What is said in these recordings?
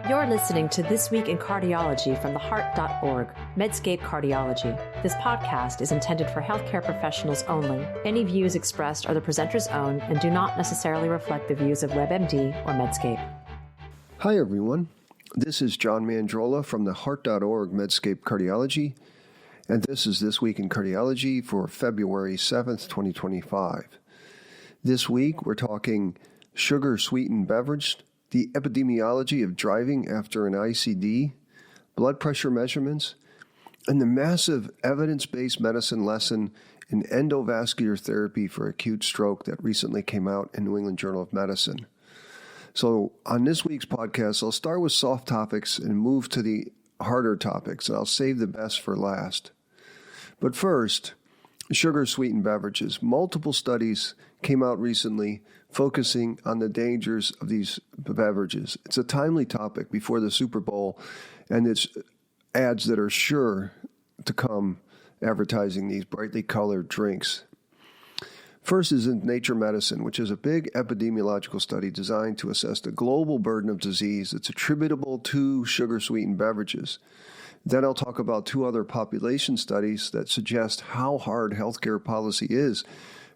You're listening to This Week in Cardiology from theheart.org, Medscape Cardiology. This podcast is intended for healthcare professionals only. Any views expressed are the presenter's own and do not necessarily reflect the views of WebMD or Medscape. Hi, everyone. This is John Mandrola from theheart.org, Medscape Cardiology, and this is This Week in Cardiology for February 7th, 2025. This week, we're talking sugar-sweetened beverage, the epidemiology of driving after an ICD, blood pressure measurements, and the massive evidence-based medicine lesson in endovascular therapy for acute stroke that recently came out in New England Journal of Medicine. So on this week's podcast, I'll start with soft topics and move to the harder topics, and I'll save the best for last. But first, sugar-sweetened beverages. Multiple studies came out recently focusing on the dangers of these beverages. It's a timely topic before the Super Bowl, and it's ads that are sure to come advertising these brightly colored drinks. First is in Nature Medicine, which is a big epidemiological study designed to assess the global burden of disease that's attributable to sugar-sweetened beverages. Then I'll talk about two other population studies that suggest how hard healthcare policy is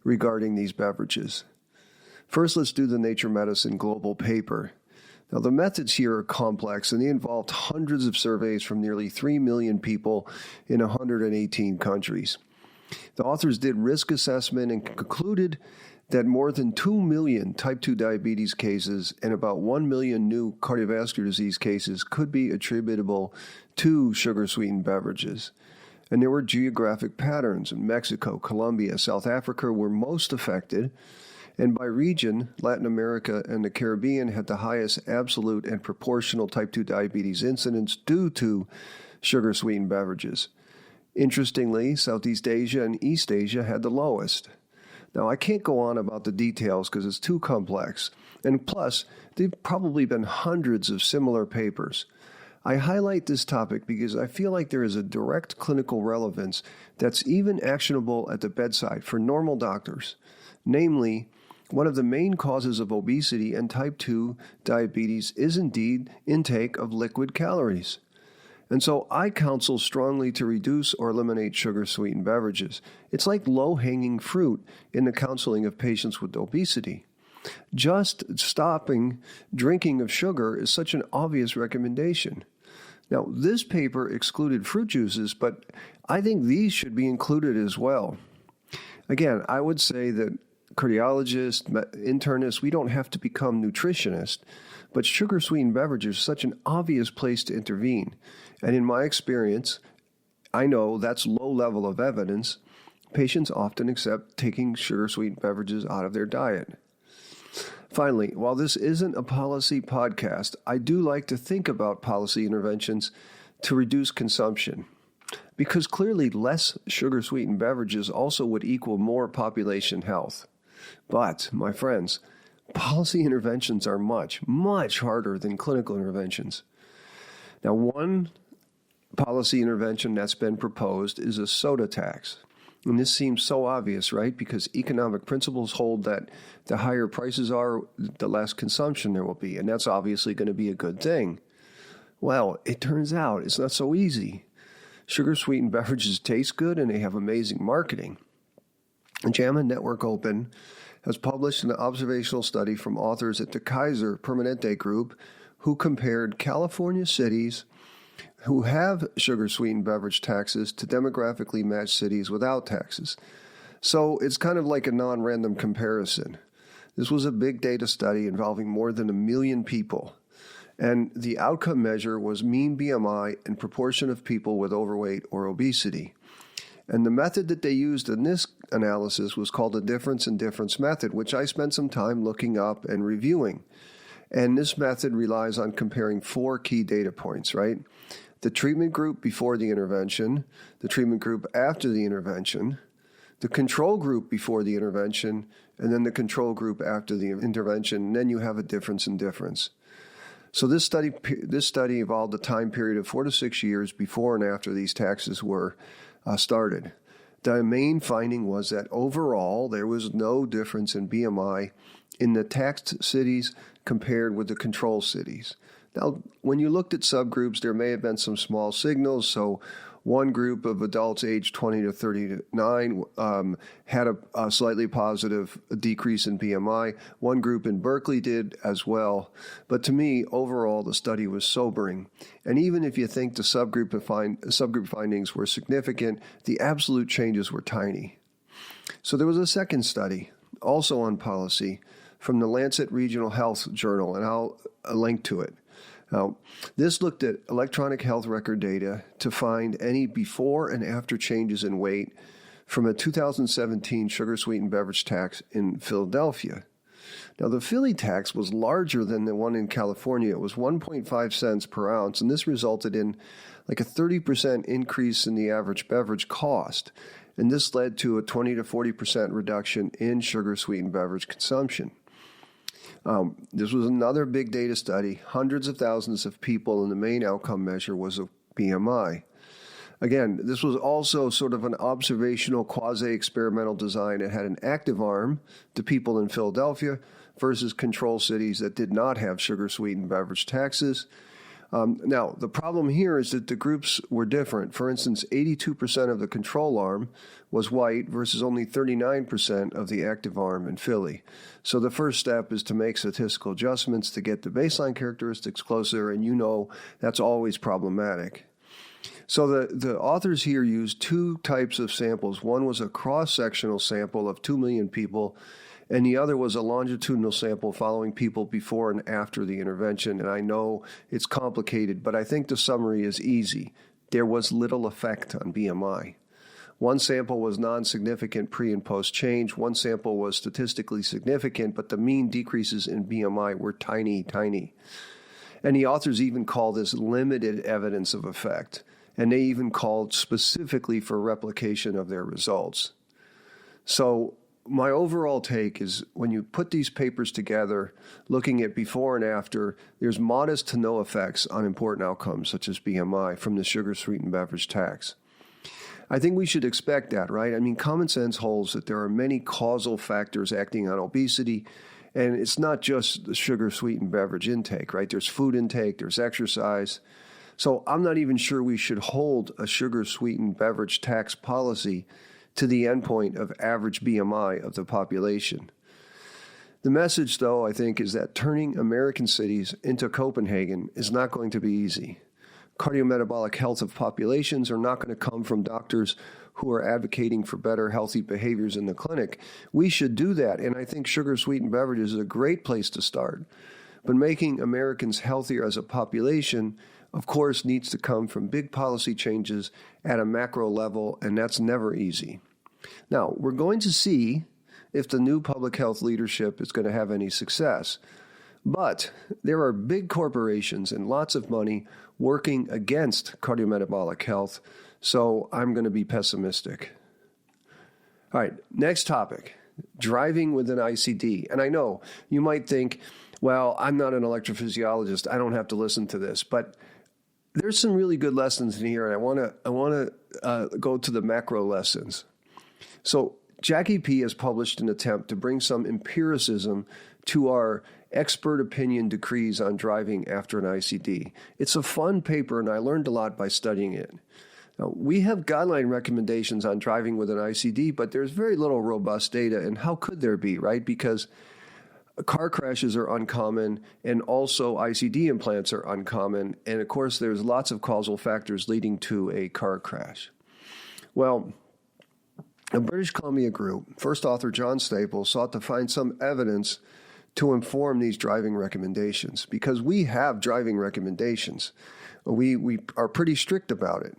regarding these beverages. First, let's do the Nature Medicine global paper. Now, the methods here are complex, and they involved hundreds of surveys from nearly 3 million people in 118 countries. The authors did risk assessment and concluded that more than 2 million type 2 diabetes cases and about 1 million new cardiovascular disease cases could be attributable to sugar-sweetened beverages. And there were geographic patterns. In Mexico, Colombia, South Africa were most affected. And by region, Latin America and the Caribbean had the highest absolute and proportional type 2 diabetes incidence due to sugar-sweetened beverages. Interestingly, Southeast Asia and East Asia had the lowest. Now, I can't go on about the details because it's too complex. And plus, there have probably been hundreds of similar papers. I highlight this topic because I feel like there is a direct clinical relevance that's even actionable at the bedside for normal doctors. Namely, one of the main causes of obesity and type 2 diabetes is indeed intake of liquid calories. And so I counsel strongly to reduce or eliminate sugar-sweetened beverages. It's like low-hanging fruit in the counseling of patients with obesity. Just stopping drinking of sugar is such an obvious recommendation. Now, this paper excluded fruit juices, but I think these should be included as well. Again, I would say that cardiologists, internists, we don't have to become nutritionists, but sugar-sweetened beverages are such an obvious place to intervene. And in my experience, I know that's low level of evidence. Patients often accept taking sugar-sweetened beverages out of their diet. Finally, while this isn't a policy podcast, I do like to think about policy interventions to reduce consumption. Because clearly less sugar-sweetened beverages also would equal more population health. But, my friends, policy interventions are much, much harder than clinical interventions. Now, one policy intervention that's been proposed is a soda tax. And this seems so obvious, right? Because economic principles hold that the higher prices are, the less consumption there will be. And that's obviously going to be a good thing. Well, it turns out it's not so easy. Sugar-sweetened beverages taste good and they have amazing marketing. JAMA Network Open has published an observational study from authors at the Kaiser Permanente Group who compared California cities who have sugar-sweetened beverage taxes to demographically matched cities without taxes. So it's kind of like a non-random comparison. This was a big data study involving more than 1 million people. And the outcome measure was mean BMI and proportion of people with overweight or obesity. And the method that they used in this analysis was called the difference in difference method, which I spent some time looking up and reviewing. And this method relies on comparing 4 key data points, right? The treatment group before the intervention, the treatment group after the intervention, the control group before the intervention, and then the control group after the intervention, and then you have a difference in difference. So this study involved a time period of 4 to 6 years before and after these taxes were started. The main finding was that overall there was no difference in BMI in the taxed cities compared with the control cities. Now, when you looked at subgroups, there may have been some small signals. So one group of adults aged 20 to 39 had a slightly positive decrease in BMI. One group in Berkeley did as well. But to me, overall, the study was sobering. And even if you think the subgroup findings were significant, the absolute changes were tiny. So there was a second study, also on policy, from the Lancet Regional Health Journal, and I'll link to it. Now, this looked at electronic health record data to find any before and after changes in weight from a 2017 sugar-sweetened beverage tax in Philadelphia. Now, the Philly tax was larger than the one in California. It was 1.5 cents per ounce, and this resulted in like a 30% increase in the average beverage cost. And this led to a 20 to 40% reduction in sugar-sweetened beverage consumption. This was another big data study, hundreds of thousands of people, and the main outcome measure was a BMI. Again, this was also sort of an observational quasi-experimental design. It had an active arm to people in Philadelphia versus control cities that did not have sugar-sweetened beverage taxes. Now, the problem here is that the groups were different. For instance, 82% of the control arm was white versus only 39% of the active arm in Philly. So the first step is to make statistical adjustments to get the baseline characteristics closer, and you know that's always problematic. So the authors here used two types of samples. One was a cross-sectional sample of 2 million people, and the other was a longitudinal sample following people before and after the intervention. And I know it's complicated, but I think the summary is easy. There was little effect on BMI. One sample was non-significant pre and post change. One sample was statistically significant, but the mean decreases in BMI were tiny. And the authors even call this limited evidence of effect. And they even called specifically for replication of their results. So my overall take is when you put these papers together, looking at before and after, there's modest to no effects on important outcomes such as BMI from the sugar-sweetened beverage tax. I think we should expect that, right? I mean, common sense holds that there are many causal factors acting on obesity, and it's not just the sugar-sweetened beverage intake, right? There's food intake, there's exercise. So I'm not even sure we should hold a sugar-sweetened beverage tax policy to the endpoint of average BMI of the population. The message, though, I think, is that turning American cities into Copenhagen is not going to be easy. Cardiometabolic health of populations are not going to come from doctors who are advocating for better healthy behaviors in the clinic. We should do that, and I think sugar-sweetened beverages is a great place to start. But making Americans healthier as a population, of course, needs to come from big policy changes at a macro level, and that's never easy. Now, we're going to see if the new public health leadership is going to have any success. But there are big corporations and lots of money working against cardiometabolic health, so I'm going to be pessimistic. All right, next topic, driving with an ICD. And I know you might think, well, I'm not an electrophysiologist, I don't have to listen to this, but there's some really good lessons in here, and I want to go to the macro lessons. So Jackie P. has published an attempt to bring some empiricism to our expert opinion decrees on driving after an ICD. It's a fun paper, and I learned a lot by studying it. Now, we have guideline recommendations on driving with an ICD, but there's very little robust data, and how could there be, right? Because car crashes are uncommon, and also ICD implants are uncommon, and of course there's lots of causal factors leading to a car crash. Well, a British Columbia group, first author John Staples, sought to find some evidence to inform these driving recommendations, because we have driving recommendations. We are pretty strict about it.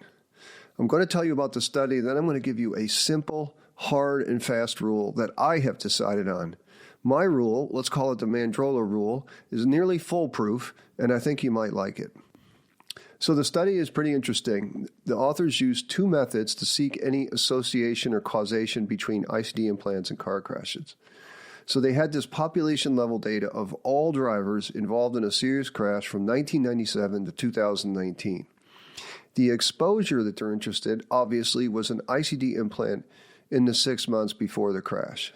I'm going to tell you about the study, then I'm going to give you a simple, hard, and fast rule that I have decided on. My rule, let's call it the Mandrola rule, is nearly foolproof, and I think you might like it. So the study is pretty interesting. The authors used two methods to seek any association or causation between ICD implants and car crashes. So they had this population-level data of all drivers involved in a serious crash from 1997 to 2019. The exposure that they're interested, obviously, was an ICD implant in the 6 months before the crash.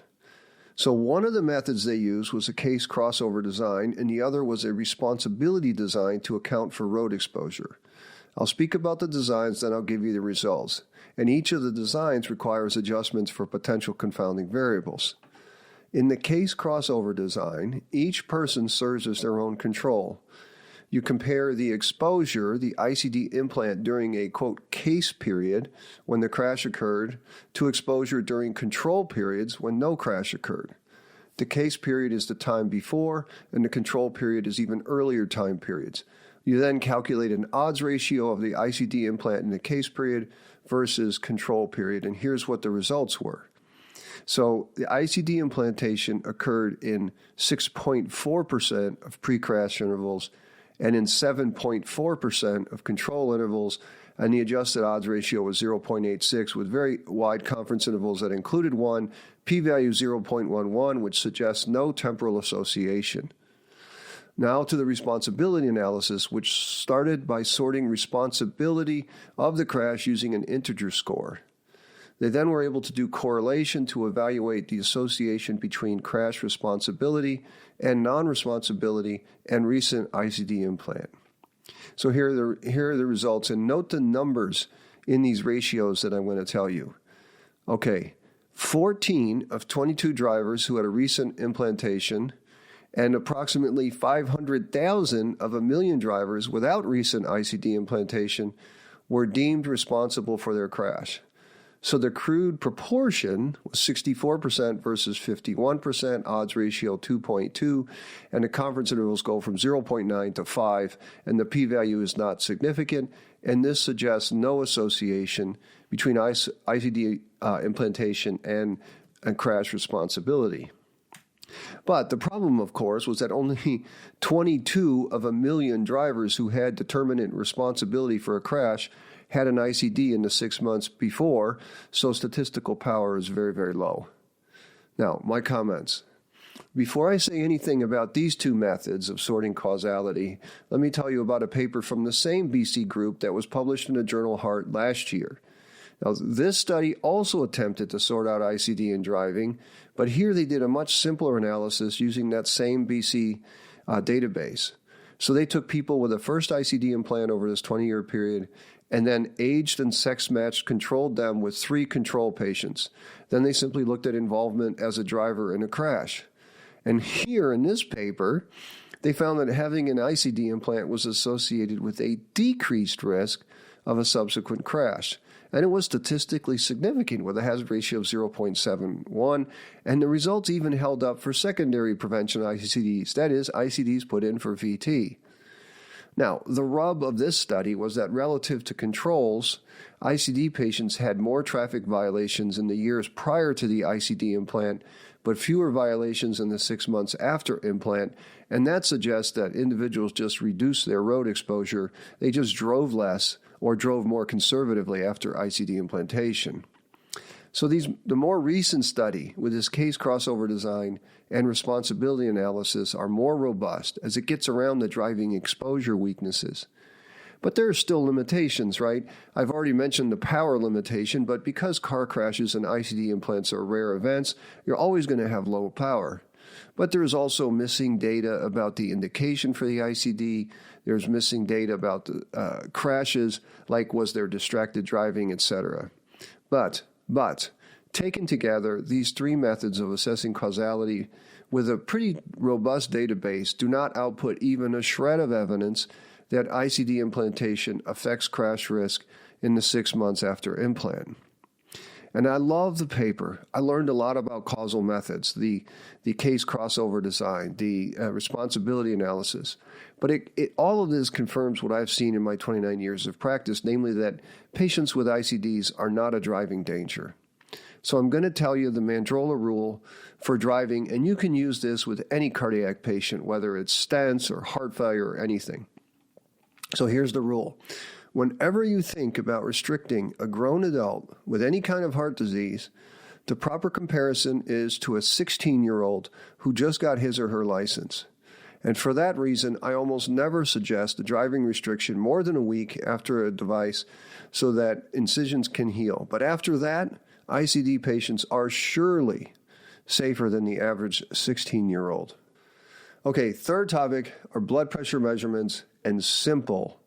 So one of the methods they used was a case crossover design, and the other was a responsibility design to account for road exposure. I'll speak about the designs, then I'll give you the results. And each of the designs requires adjustments for potential confounding variables. In the case crossover design, each person serves as their own control. You compare the exposure, the ICD implant during a, quote, case period when the crash occurred to exposure during control periods when no crash occurred. The case period is the time before, and the control period is even earlier time periods. You then calculate an odds ratio of the ICD implant in the case period versus control period, and here's what the results were. So the ICD implantation occurred in 6.4% of pre-crash intervals and in 7.4% of control intervals, and the adjusted odds ratio was 0.86 with very wide confidence intervals that included one, p-value 0.11, which suggests no temporal association. Now to the responsibility analysis, which started by sorting responsibility of the crash using an integer score. They then were able to do correlation to evaluate the association between crash responsibility and non-responsibility and recent ICD implant. So here are the results, and note the numbers in these ratios that I'm going to tell you. Okay, 14 of 22 drivers who had a recent implantation and approximately 500,000 of a million drivers without recent ICD implantation were deemed responsible for their crash. So the crude proportion was 64% versus 51%, odds ratio 2.2, and the confidence intervals go from 0.9 to 5, and the p-value is not significant, and this suggests no association between ICD implantation and crash responsibility. But the problem, of course, was that only 22 of a million drivers who had determinate responsibility for a crash had an ICD in the 6 months before, so statistical power is very, very low. Now, my comments. Before I say anything about these two methods of sorting causality, let me tell you about a paper from the same BC group that was published in the journal Heart last year. Now, this study also attempted to sort out ICD in driving, but here they did a much simpler analysis using that same BC database. So they took people with a first ICD implant over this 20-year period and then aged and sex-matched controlled them with 3 control patients. Then they simply looked at involvement as a driver in a crash. And here in this paper, they found that having an ICD implant was associated with a decreased risk of a subsequent crash. And it was statistically significant with a hazard ratio of 0.71, and the results even held up for secondary prevention ICDs, that is, ICDs put in for VT. Now, the rub of this study was that relative to controls, ICD patients had more traffic violations in the years prior to the ICD implant, but fewer violations in the 6 months after implant, and that suggests that individuals just reduced their road exposure. They just drove less or drove more conservatively after ICD implantation. So the more recent study with this case crossover design and responsibility analysis are more robust as it gets around the driving exposure weaknesses. But there are still limitations, right? I've already mentioned the power limitation, but because car crashes and ICD implants are rare events, you're always going to have low power. But there is also missing data about the indication for the ICD. There's missing data about the crashes, like was there distracted driving, etc. But, taken together, these 3 methods of assessing causality with a pretty robust database do not output even a shred of evidence that ICD implantation affects crash risk in the 6 months after implant. And I love the paper. I learned a lot about causal methods, the case crossover design, the responsibility analysis. But all of this confirms what I've seen in my 29 years of practice, namely that patients with ICDs are not a driving danger. So I'm going to tell you the Mandrola rule for driving, and you can use this with any cardiac patient, whether it's stents or heart failure or anything. So here's the rule. Whenever you think about restricting a grown adult with any kind of heart disease, the proper comparison is to a 16-year-old who just got his or her license. And for that reason, I almost never suggest a driving restriction more than a week after a device so that incisions can heal. But after that, ICD patients are surely safer than the average 16-year-old. Okay, third topic are blood pressure measurements and simple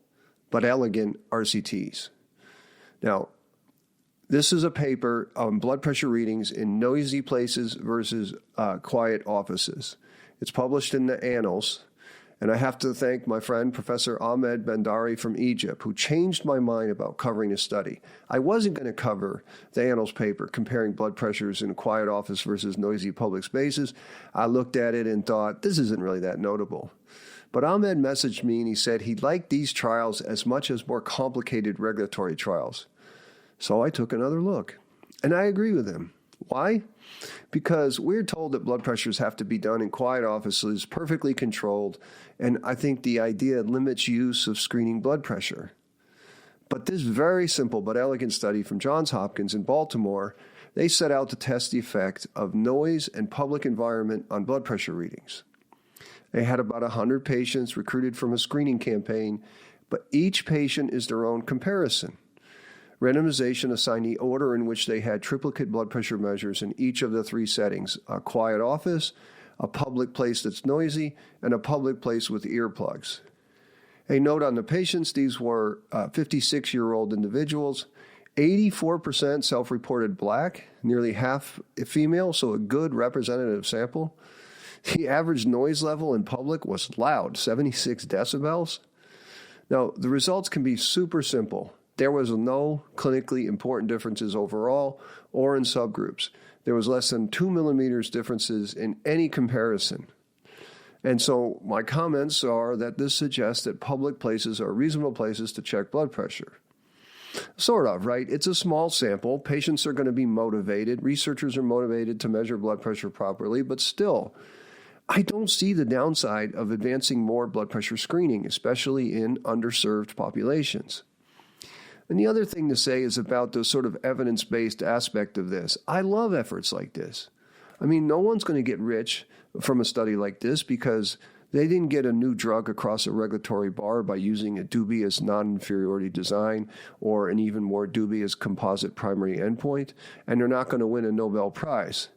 but elegant RCTs. Now, this is a paper on blood pressure readings in noisy places versus quiet offices. It's published in the Annals, and I have to thank my friend, Professor Ahmed Bandari from Egypt, who changed my mind about covering this study. I wasn't going to cover the Annals paper comparing blood pressures in a quiet office versus noisy public spaces. I looked at it and thought, this isn't really that notable. But Ahmed messaged me and he said he liked these trials as much as more complicated regulatory trials. So I took another look, and I agree with him. Why? Because we're told that blood pressures have to be done in quiet offices, perfectly controlled, and I think the idea limits use of screening blood pressure. But this very simple but elegant study from Johns Hopkins in Baltimore, they set out to test the effect of noise and public environment on blood pressure readings. They had about 100 patients recruited from a screening campaign, but each patient is their own comparison. Randomization assigned the order in which they had triplicate blood pressure measures in each of the three settings: a quiet office, a public place that's noisy, and a public place with earplugs. A note on the patients, these were 56-year-old individuals, 84% self-reported Black, nearly half female, so a good representative sample. The average noise level in public was loud, 76 decibels. Now, the results can be super simple. There was no clinically important differences overall or in subgroups. There was less than 2 millimeters differences in any comparison. And so my comments are that this suggests that public places are reasonable places to check blood pressure. Sort of, right? It's a small sample. Patients are going to be motivated. Researchers are motivated to measure blood pressure properly, but still, I don't see the downside of advancing more blood pressure screening, especially in underserved populations. And the other thing to say is about the sort of evidence-based aspect of this. I love efforts like this. I mean, no one's going to get rich from a study like this because they didn't get a new drug across a regulatory bar by using a dubious non-inferiority design or an even more dubious composite primary endpoint, and they're not going to win a Nobel Prize.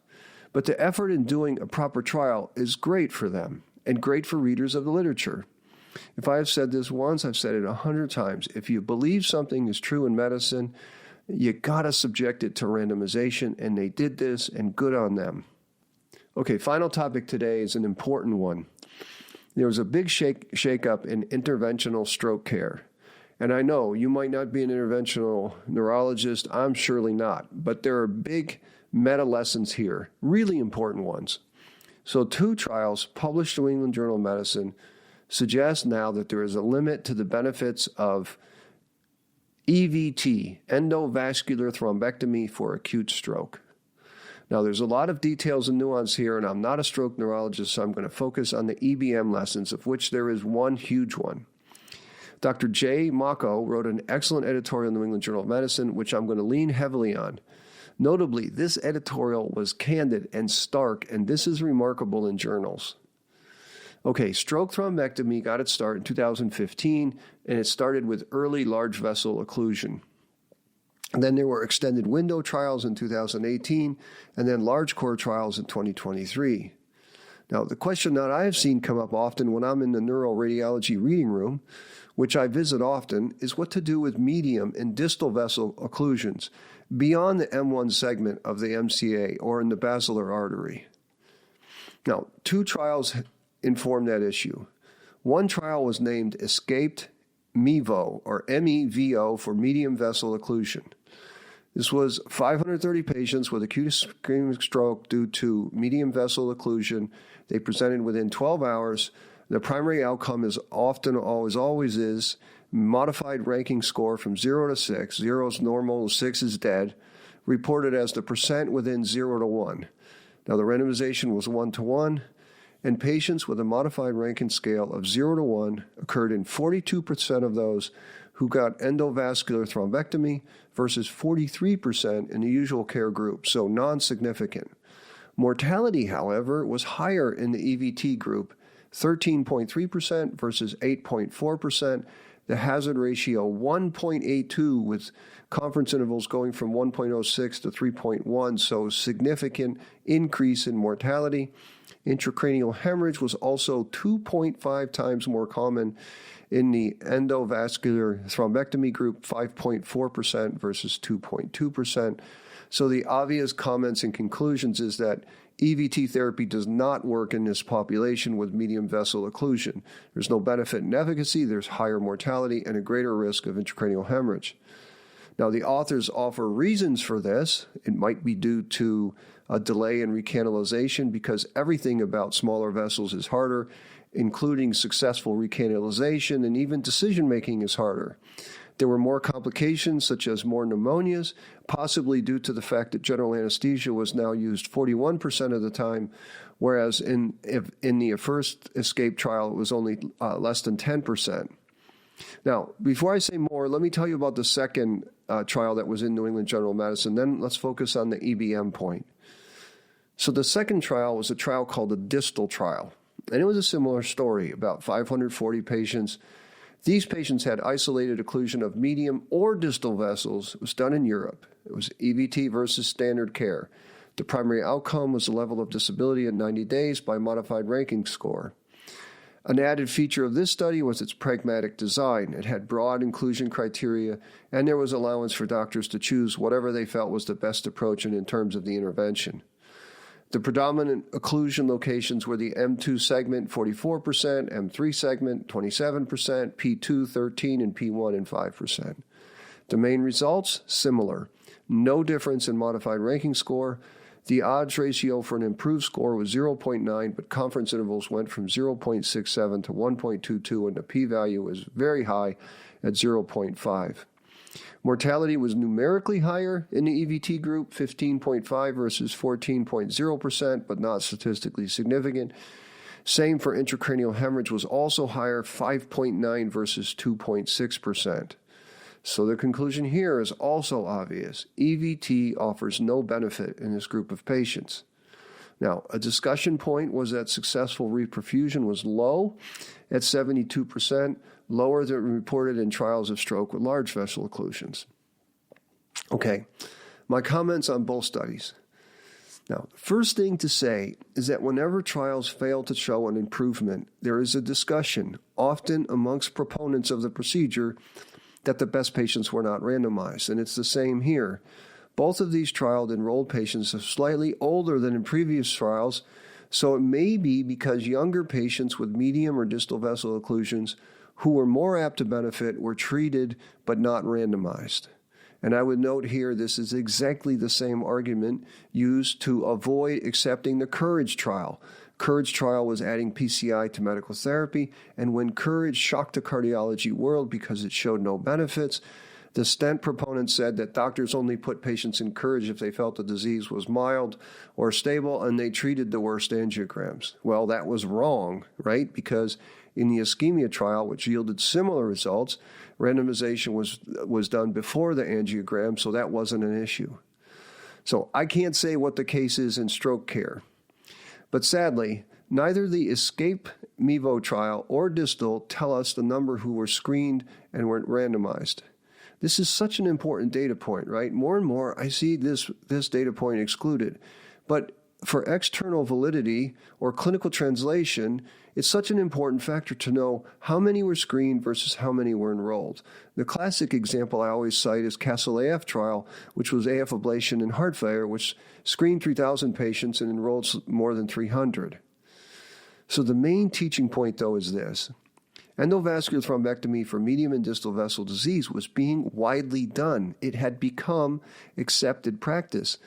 But the effort in doing a proper trial is great for them and great for readers of the literature. If I have said this once, I've said it 100 times. If you believe something is true in medicine, you got to subject it to randomization, and they did this, and good on them. Okay, final topic today is an important one. There was a big shake-up in interventional stroke care. And I know you might not be an interventional neurologist. I'm surely not. But there are big meta lessons here, really important ones. So 2 trials published in the New England Journal of Medicine suggest now that there is a limit to the benefits of EVT, endovascular thrombectomy for acute stroke. Now, there's a lot of details and nuance here, and I'm not a stroke neurologist, so I'm going to focus on the EBM lessons, of which there is one huge one. Dr. Jay Mako wrote an excellent editorial in the New England Journal of Medicine, which I'm going to lean heavily on. Notably, this editorial was candid and stark, and this is remarkable in journals. Okay, stroke thrombectomy got its start in 2015, and it started with early large vessel occlusion. And then there were extended window trials in 2018, and then large core trials in 2023. Now, the question that I have seen come up often when I'm in the neuroradiology reading room, which I visit often, is what to do with medium and distal vessel occlusions beyond the M1 segment of the MCA or in the basilar artery. Now, 2 trials informed that issue. One trial was named Escaped MEVO, or MEVO for medium vessel occlusion. This was 530 patients with acute ischemic stroke due to medium vessel occlusion. They presented within 12 hours. The primary outcome is always is modified ranking score from 0 to 6. 0 is normal, 6 is dead, reported as the percent within 0 to 1. Now, the randomization was 1-to-1. And patients with a modified Rankin scale of 0 to 1 occurred in 42% of those who got endovascular thrombectomy versus 43% in the usual care group, so non-significant. Mortality, however, was higher in the EVT group, 13.3% versus 8.4%. The hazard ratio 1.82 with confidence intervals going from 1.06 to 3.1, so significant increase in mortality. Intracranial hemorrhage was also 2.5 times more common in the endovascular thrombectomy group, 5.4% versus 2.2%. So the obvious comments and conclusions is that EVT therapy does not work in this population with medium vessel occlusion. There's no benefit in efficacy, there's higher mortality, and a greater risk of intracranial hemorrhage. Now, the authors offer reasons for this. It might be due to a delay in recanalization because everything about smaller vessels is harder, including successful recanalization, and even decision-making is harder. There were more complications, such as more pneumonias, possibly due to the fact that general anesthesia was now used 41% of the time, whereas in the first ESCAPE trial, it was only less than 10%. Now, before I say more, let me tell you about the second trial that was in New England Journal of Medicine. Then let's focus on the EBM point. So the second trial was a trial called the distal trial, and it was a similar story, about 540 patients. These patients had isolated occlusion of medium or distal vessels. It was done in Europe. It was EVT versus standard care. The primary outcome was the level of disability at 90 days by modified ranking score. An added feature of this study was its pragmatic design. It had broad inclusion criteria, and there was allowance for doctors to choose whatever they felt was the best approach in terms of the intervention. The predominant occlusion locations were the M2 segment, 44%, M3 segment, 27%, P2, 13%, and P1 and 5%. The main results, similar. No difference in modified ranking score. The odds ratio for an improved score was 0.9, but confidence intervals went from 0.67 to 1.22, and the p-value was very high at 0.5. Mortality was numerically higher in the EVT group, 15.5 versus 14.0%, but not statistically significant. Same for intracranial hemorrhage was also higher, 5.9 versus 2.6%. So the conclusion here is also obvious. EVT offers no benefit in this group of patients. Now, a discussion point was that successful reperfusion was low at 72%, lower than reported in trials of stroke with large vessel occlusions. Okay, my comments on both studies. Now, first thing to say is that whenever trials fail to show an improvement, there is a discussion, often amongst proponents of the procedure, that the best patients were not randomized, and it's the same here. Both of these trials enrolled patients are slightly older than in previous trials, so it may be because younger patients with medium or distal vessel occlusions who were more apt to benefit were treated but not randomized. And I would note here this is exactly the same argument used to avoid accepting the COURAGE trial. COURAGE trial was adding PCI to medical therapy, and when COURAGE shocked the cardiology world because it showed no benefits, the stent proponents said that doctors only put patients in COURAGE if they felt the disease was mild or stable, and they treated the worst angiograms. Well, that was wrong, right? Because in the ischemia trial, which yielded similar results, randomization was done before the angiogram, so that wasn't an issue. So I can't say what the case is in stroke care. But sadly, neither the ESCAPE MEVO trial or distal tell us the number who were screened and weren't randomized. This is such an important data point, right? More and more, I see this data point excluded. But for external validity or clinical translation, it's such an important factor to know how many were screened versus how many were enrolled. The classic example I always cite is CASTLE-AF trial, which was AF ablation and heart failure, which screened 3,000 patients and enrolled more than 300. So the main teaching point, though, is this. Endovascular thrombectomy for medium and distal vessel disease was being widely done. It had become accepted practice.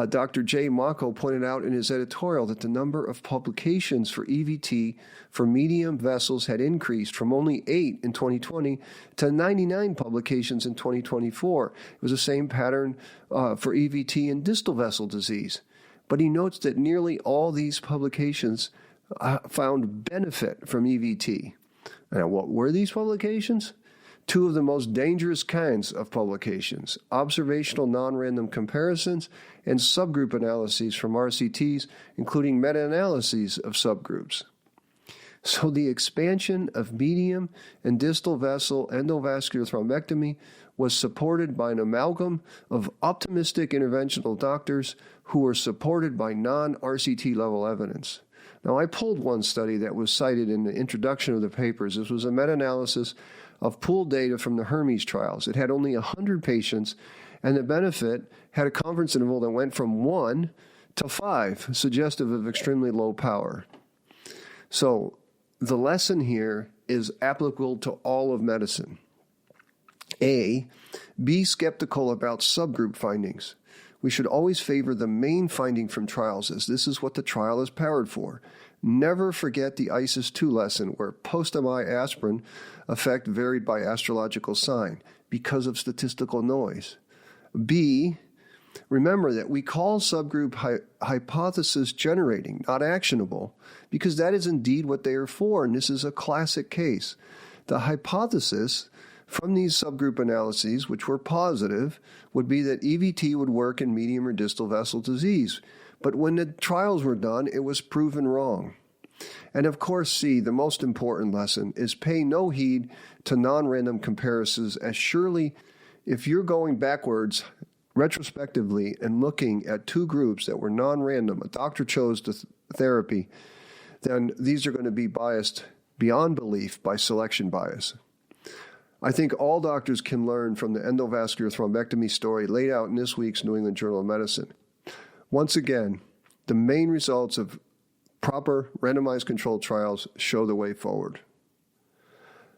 Dr. Jay Mako pointed out in his editorial that the number of publications for EVT for medium vessels had increased from only 8 in 2020 to 99 publications in 2024. It was the same pattern for EVT in distal vessel disease. But he notes that nearly all these publications found benefit from EVT. Now, what were these publications? Two of the most dangerous kinds of publications, observational non-random comparisons and subgroup analyses from RCTs, including meta-analyses of subgroups. So the expansion of medium and distal vessel endovascular thrombectomy was supported by an amalgam of optimistic interventional doctors who were supported by non-RCT level evidence. Now, I pulled one study that was cited in the introduction of the papers. This was a meta-analysis of pooled data from the Hermes trials. It had only 100 patients, and the benefit had a confidence interval that went from 1 to 5, suggestive of extremely low power. So the lesson here is applicable to all of medicine. A, be skeptical about subgroup findings. We should always favor the main finding from trials, as this is what the trial is powered for. Never forget the ISIS-2 lesson, where post-MI aspirin effect varied by astrological sign because of statistical noise. B, remember that we call subgroup hypothesis generating, not actionable, because that is indeed what they are for, and this is a classic case. The hypothesis from these subgroup analyses, which were positive, would be that EVT would work in medium or distal vessel disease. But when the trials were done, it was proven wrong. And of course, C, the most important lesson, is pay no heed to non-random comparisons, as surely if you're going backwards retrospectively and looking at two groups that were non-random, a doctor chose the therapy, then these are going to be biased beyond belief by selection bias. I think all doctors can learn from the endovascular thrombectomy story laid out in this week's New England Journal of Medicine. Once again, the main results of proper randomized controlled trials show the way forward.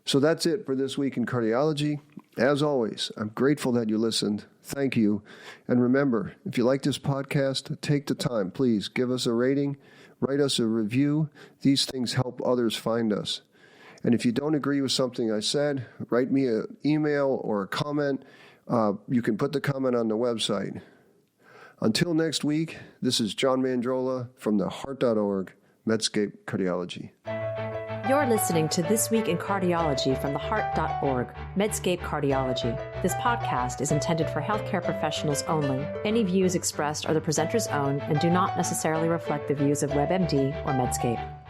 So that's it for this week in cardiology. As always, I'm grateful that you listened. Thank you. And remember, if you like this podcast, take the time. Please give us a rating, write us a review. These things help others find us. And if you don't agree with something I said, write me an email or a comment. You can put the comment on the website. Until next week, this is John Mandrola from the Heart.org, Medscape Cardiology. You're listening to This Week in Cardiology from the Heart.org, Medscape Cardiology. This podcast is intended for healthcare professionals only. Any views expressed are the presenter's own and do not necessarily reflect the views of WebMD or Medscape.